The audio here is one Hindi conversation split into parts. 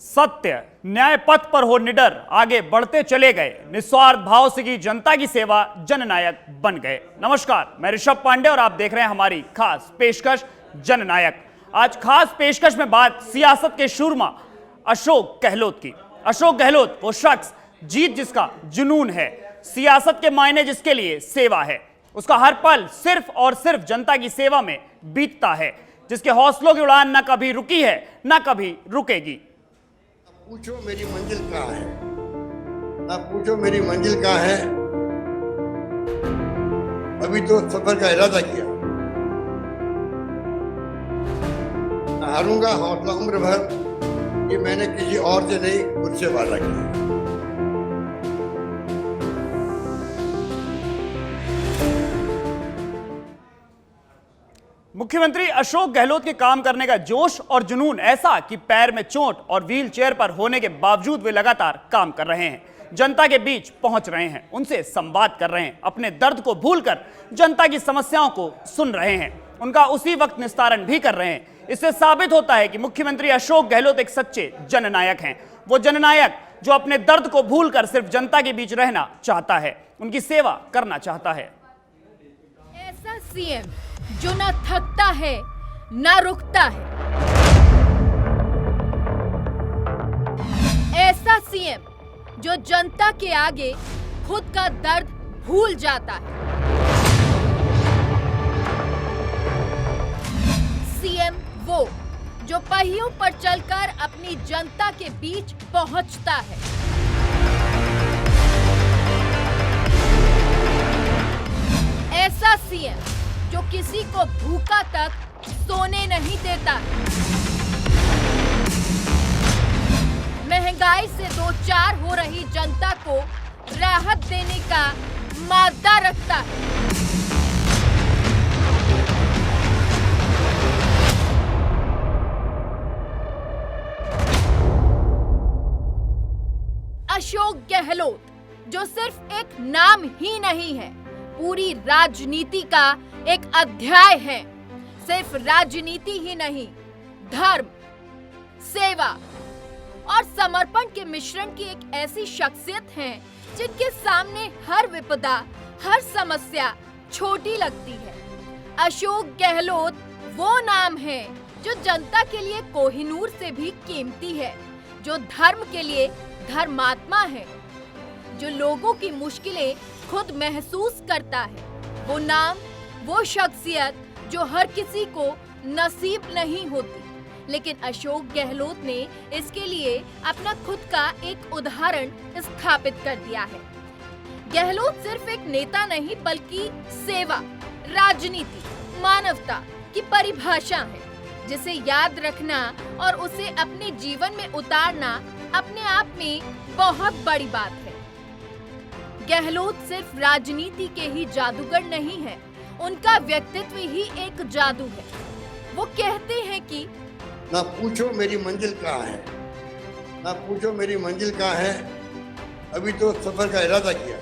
सत्य न्याय पथ पर हो निडर आगे बढ़ते चले गए, निस्वार्थ भाव से की जनता की सेवा, जननायक बन गए। नमस्कार, मैं ऋषभ पांडे और आप देख रहे हैं हमारी खास पेशकश जननायक। आज खास पेशकश में बात सियासत के शूरमा अशोक गहलोत की। अशोक गहलोत वो शख्स जीत जिसका जुनून है, सियासत के मायने जिसके लिए सेवा है, उसका हर पल सिर्फ और सिर्फ जनता की सेवा में बीतता है, जिसके हौसलों की उड़ान न कभी रुकी है न कभी रुकेगी। पूछो मेरी मंजिल कहाँ है, ना पूछो मेरी मंजिल कहाँ है, अभी तो सफर का इरादा किया, ना हारूंगा हौसला उम्र भर, ये मैंने किसी और से नहीं खुद से वादा किया। मुख्यमंत्री अशोक गहलोत के काम करने का जोश और जुनून ऐसा कि पैर में चोट और व्हील चेयर पर होने के बावजूद वे लगातार काम कर रहे हैं, जनता के बीच पहुंच रहे हैं, उनसे संवाद कर रहे हैं, अपने दर्द को भूलकर जनता की समस्याओं को सुन रहे हैं, उनका उसी वक्त निस्तारण भी कर रहे हैं। इससे साबित होता है कि मुख्यमंत्री अशोक गहलोत एक सच्चे जननायक हैं। वो जननायक जो अपने दर्द को भूलकर सिर्फ जनता के बीच रहना चाहता है, उनकी सेवा करना चाहता है। ऐसा सीएम जो ना थकता है ना रुकता है, ऐसा सीएम जो जनता के आगे खुद का दर्द भूल जाता है, सीएम वो जो पहियों पर चलकर अपनी जनता के बीच पहुंचता है, ऐसा सीएम जो किसी को भूखा तक सोने नहीं देता, महंगाई से दो चार हो रही जनता को राहत देने का मादा रखता है, अशोक गहलोत जो सिर्फ एक नाम ही नहीं है, पूरी राजनीति का एक अध्याय है। सिर्फ राजनीति ही नहीं, धर्म, सेवा और समर्पण के मिश्रण की एक ऐसी शख्सियत है जिनके सामने हर विपदा, हर समस्या छोटी लगती है। अशोक गहलोत वो नाम है जो जनता के लिए कोहिनूर से भी कीमती है, जो धर्म के लिए धर्मात्मा है, जो लोगों की मुश्किलें खुद महसूस करता है। वो नाम, वो शख्सियत जो हर किसी को नसीब नहीं होती, लेकिन अशोक गहलोत ने इसके लिए अपना खुद का एक उदाहरण स्थापित कर दिया है। गहलोत सिर्फ एक नेता नहीं बल्कि सेवा, राजनीति, मानवता की परिभाषा है, जिसे याद रखना और उसे अपने जीवन में उतारना अपने आप में बहुत बड़ी बात है। गहलोत सिर्फ राजनीति के ही जादूगर नहीं है, उनका व्यक्तित्व ही एक जादू है। वो कहते हैं कि ना पूछो मेरी मंजिल कहाँ है, ना पूछो मेरी मंजिल कहाँ है, अभी तो सफर का इरादा किया,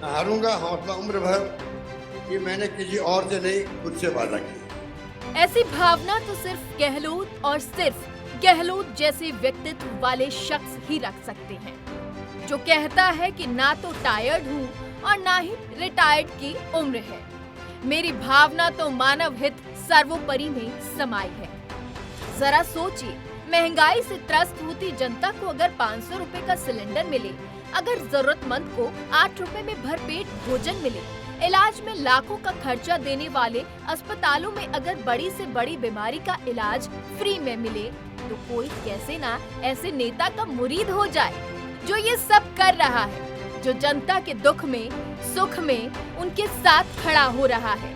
ना हारूंगा हौसला उम्र भर, ये मैंने किसी और से नहीं खुद से वादा किया। ऐसी भावना तो सिर्फ गहलोत और सिर्फ गहलोत जैसे व्यक्तित्व वाले शख्स ही रख सकते हैं, जो कहता है कि ना तो टायर्ड हूँ और ना ही रिटायर्ड की उम्र है, मेरी भावना तो मानव हित सर्वोपरि में समाई है। जरा सोचिए, महंगाई से त्रस्त होती जनता को अगर 500 रुपए का सिलेंडर मिले, अगर जरूरतमंद को 8 रुपए में भरपेट भोजन मिले, इलाज में लाखों का खर्चा देने वाले अस्पतालों में अगर बड़ी से बड़ी बीमारी का इलाज फ्री में मिले, तो कोई कैसे ना ऐसे नेता का मुरीद हो जाए जो ये सब कर रहा है, जो जनता के दुख में, सुख में उनके साथ खड़ा हो रहा है,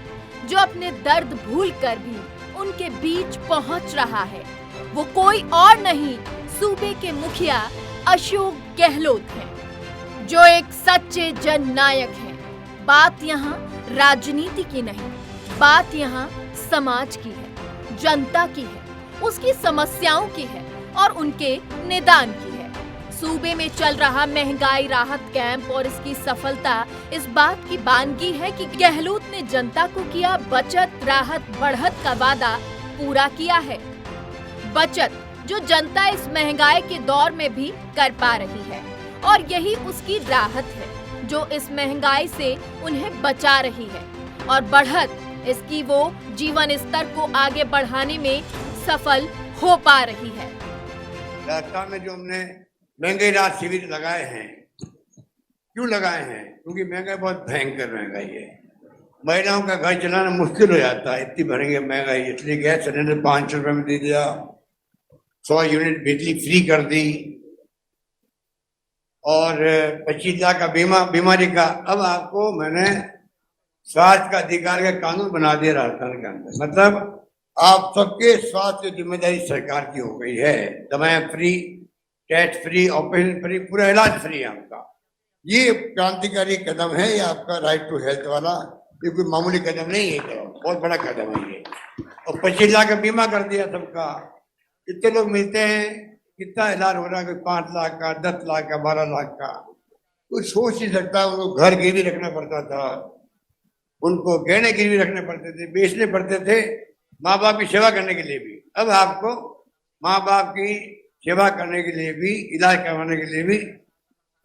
जो अपने दर्द भूलकर भी उनके बीच पहुंच रहा है। वो कोई और नहीं, सूबे के मुखिया अशोक गहलोत हैं, जो एक सच्चे जननायक हैं। बात यहाँ राजनीति की नहीं, बात यहाँ समाज की है, जनता की है, उसकी समस्याओं की है और उनके निदान की है। सूबे में चल रहा महंगाई राहत कैंप और इसकी सफलता इस बात की बानगी है कि गहलोत ने जनता को किया बचत, राहत, बढ़त का वादा पूरा किया है। बचत जो जनता इस महंगाई के दौर में भी कर पा रही है, और यही उसकी राहत है जो इस महंगाई से उन्हें बचा रही है, और बढ़त इसकी वो जीवन स्तर को आगे बढ़ाने में सफल हो पा रही है। राजस्थान में जो हमने महंगाई राहत शिविर लगाए हैं, क्यों लगाए हैं? क्योंकि महंगाई बहुत भयंकर महंगाई है। महिलाओं का घर चलाना मुश्किल हो जाता है, इतनी भरेंगे महंगाई। इसलिए गैस सिलेंडर 500 रुपये में दे दिया, 100 यूनिट बिजली फ्री कर दी, और 25 लाख का बीमा बीमारी का। अब आपको मैंने स्वास्थ्य का अधिकार का कानून बना दिया राजस्थान के अंदर। मतलब आप सबके स्वास्थ्य की जिम्मेदारी सरकार की हो गई है। दवाएं free, test free, operation free, पूरा इलाज फ्री है आपका। ये क्रांतिकारी कदम है, ये आपका राइट टू हेल्थ वाला। ये कोई मामूली कदम नहीं है, बहुत बड़ा कदम है ये। और 25 लाख का बीमा कर दिया सबका। कितने लोग मिलते हैं, कितना इलाज हो रहा है? कोई 5 लाख का, 10 लाख का, 12 लाख का। कोई सोच नहीं सकता। उनको घर गिरवी रखना पड़ता था, उनको गहने गिरवी रखने पड़ते थे, बेचने पड़ते थे माँ बाप की सेवा करने के लिए भी। अब आपको माँ बाप की सेवा करने के लिए भी, इलाज करवाने के लिए भी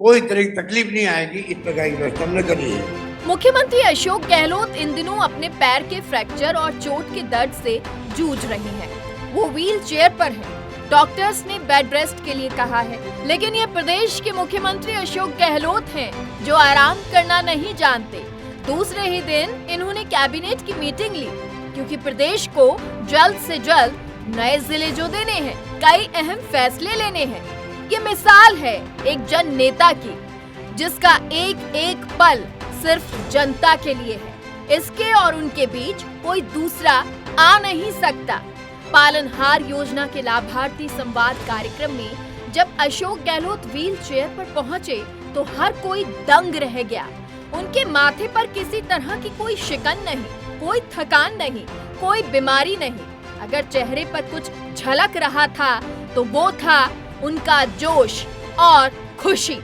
कोई तरह की तकलीफ नहीं आएगी। इस प्रकार की व्यवस्था हमने करी है। मुख्यमंत्री अशोक गहलोत इन दिनों अपने पैर के फ्रैक्चर और चोट के दर्द से जूझ रहे हैं। वो व्हील चेयर पर हैं। डॉक्टर्स ने बेड रेस्ट के लिए कहा है, लेकिन ये प्रदेश के मुख्यमंत्री अशोक गहलोत हैं जो आराम करना नहीं जानते। दूसरे ही दिन इन्होंने कैबिनेट की मीटिंग ली, क्योंकि प्रदेश को जल्द से जल्द नए जिले जो देने हैं, कई अहम फैसले लेने हैं। ये मिसाल है एक जन नेता की, जिसका एक एक पल सिर्फ जनता के लिए है। इसके और उनके बीच कोई दूसरा आ नहीं सकता। पालनहार योजना के लाभार्थी संवाद कार्यक्रम में जब अशोक गहलोत व्हील चेयर पर पहुंचे तो हर कोई दंग रह गया। उनके माथे पर किसी तरह की कोई शिकन नहीं, कोई थकान नहीं, कोई बीमारी नहीं। अगर चेहरे पर कुछ झलक रहा था तो वो था उनका जोश और खुशी।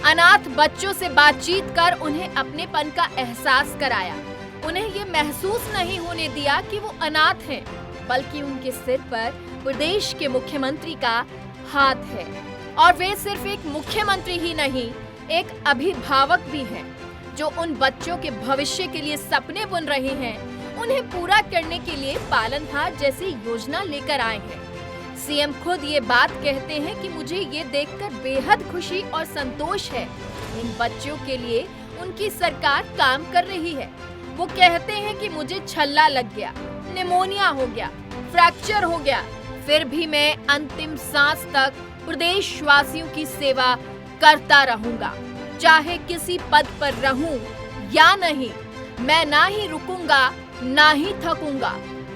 अनाथ बच्चों से बातचीत कर उन्हें अपनेपन का एहसास कराया। उन्हें ये महसूस नहीं होने दिया कि वो अनाथ हैं, बल्कि उनके सिर पर प्रदेश के मुख्यमंत्री का हाथ है। और वे सिर्फ एक मुख्यमंत्री ही नहीं, एक अभिभावक भी हैं, जो उन बच्चों के भविष्य के लिए सपने बुन रहे हैं, उन्हें पूरा करने के लिए पालनहार जैसी योजना लेकर आए हैं। सीएम खुद ये बात कहते हैं कि मुझे ये देखकर बेहद खुशी और संतोष है। इन बच्चों के लिए उनकी सरकार काम कर रही है। वो कहते हैं कि मुझे छल्ला लग गया, निमोनिया हो गया, फ्रैक्चर हो गया, फिर भी मैं अंतिम सांस तक प्रदेश वासियों की सेवा करता रहूंगा। चाहे किसी पद पर रहूं या नहीं, मैं ना ही रुकूंगा ना ही थकूंगा।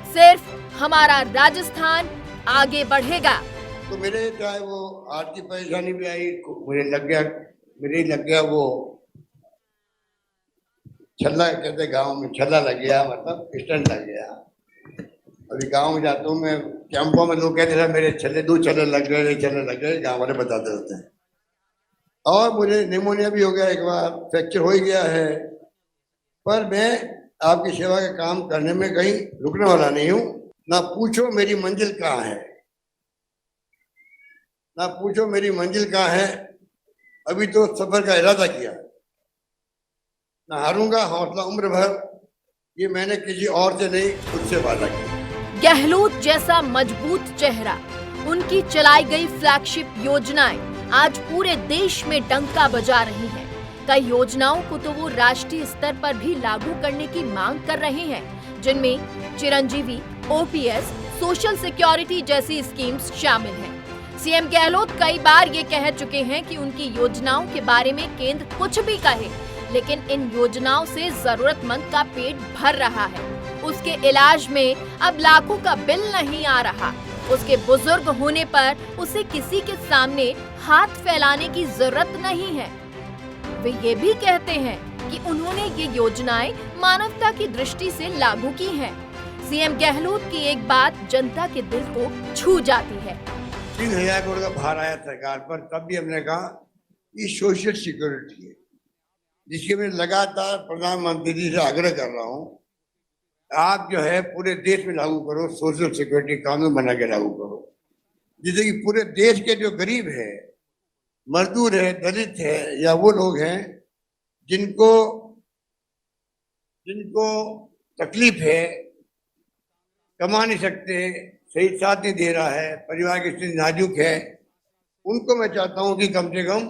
सिर्फ हमारा राजस्थान आगे बढ़ेगा। तो मेरे चाहे वो आर्थिक परेशानी भी आई, मुझे लग गया वो छल्ला, कहते गांव में छल्ला लग गया, मतलब स्टंट लग गया। अभी गांव में जाता हूँ मैं, कैंपों में लोग कहते हैं मेरे छल्ले 2 छल्ले लग गए, 1 छल्ले लग गए, गाँव वाले बताते रहते हैं। और मुझे निमोनिया भी हो गया, एक बार फ्रैक्चर हो ही गया है। पर मैं आपकी सेवा का काम करने में कहीं रुकने वाला नहीं हूँ। ना पूछो मेरी मंजिल कहाँ है, ना पूछो मेरी मंजिल कहाँ है। अभी तो सफर का इरादा किया, ना हारूंगा, हौसला उम्र भर। ये मैंने किसी और से नहीं, खुद से वादा किया। गहलोत जैसा मजबूत चेहरा, उनकी चलाई गई फ्लैगशिप योजनाएं आज पूरे देश में डंका बजा रही हैं। कई योजनाओं को तो वो राष्ट्रीय स्तर पर भी लागू करने की मांग कर रहे हैं, जिनमें चिरंजीवी, ओपीएस, सोशल सिक्योरिटी जैसी स्कीम्स शामिल हैं। सीएम गहलोत कई बार ये कह चुके हैं कि उनकी योजनाओं के बारे में केंद्र कुछ भी कहे, लेकिन इन योजनाओं से जरूरतमंद का पेट भर रहा है। उसके इलाज में अब लाखों का बिल नहीं आ रहा। उसके बुजुर्ग होने पर उसे किसी के सामने हाथ फैलाने की जरूरत नहीं है। वे ये भी कहते हैं कि उन्होंने ये योजनाएं मानवता की दृष्टि से लागू की हैं। सीएम गहलोत की एक बात जनता के दिल को छू जाती है। 3000 करोड़ का भार आया सरकार पर, तब भी हमने कहा ये सोशल सिक्योरिटी है, जिसके मैं लगातार प्रधानमंत्री जी से आग्रह कर रहा हूँ, आप जो है पूरे देश में लागू करो, सोशल सिक्योरिटी कानून बना के लागू करो। जैसे कि पूरे देश के जो गरीब है, मजदूर है, दलित है, या वो लोग हैं जिनको जिनको तकलीफ है, कमा नहीं सकते, सही साथ नहीं दे रहा है, परिवार की स्थिति नाजुक है, उनको मैं चाहता हूं कि कम से कम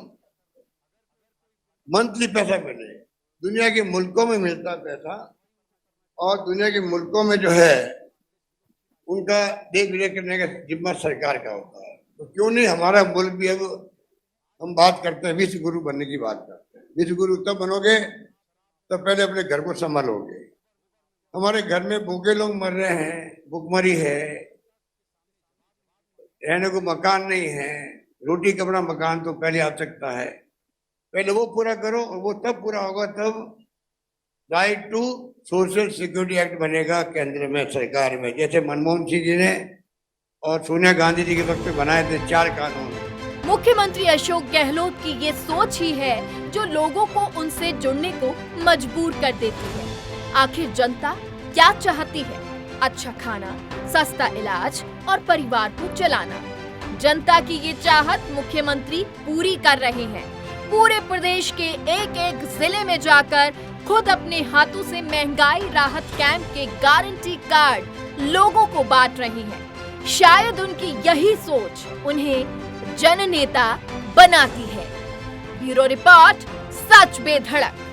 मंथली पैसा मिले। दुनिया के मुल्कों में मिलता पैसा, और दुनिया के मुल्कों में जो है उनका देख रेख करने का जिम्मा सरकार का होता है। तो क्यों नहीं हमारा मुल्क भी, अब हम बात करते हैं विश्व गुरु बनने की बात करते हैं। विश्व गुरु तब बनोगे तो पहले अपने घर को संभालोगे। हमारे घर में भूखे लोग मर रहे हैं, भूखमरी है, रहने को मकान नहीं है, रोटी कपड़ा मकान तो पहले आवश्यकता है, पहले वो पूरा करो, और वो तब पूरा होगा तब right to social security act बनेगा केंद्र में, सरकार में। जैसे मनमोहन सिंह जी ने और सोनिया गांधी जी के वक्त पे बनाए थे 4 कानून। मुख्यमंत्री अशोक गहलोत की ये सोच ही है जो लोगों को उनसे जुड़ने को मजबूर कर देती है। आखिर जनता क्या चाहती है? अच्छा खाना, सस्ता इलाज और परिवार को चलाना। जनता की ये चाहत मुख्यमंत्री पूरी कर रहे हैं। पूरे प्रदेश के एक एक जिले में जाकर खुद अपने हाथों से महंगाई राहत कैंप के गारंटी कार्ड लोगों को बांट रही हैं। शायद उनकी यही सोच उन्हें जननेता बनाती है। ब्यूरो रिपोर्ट, सच बेधड़क।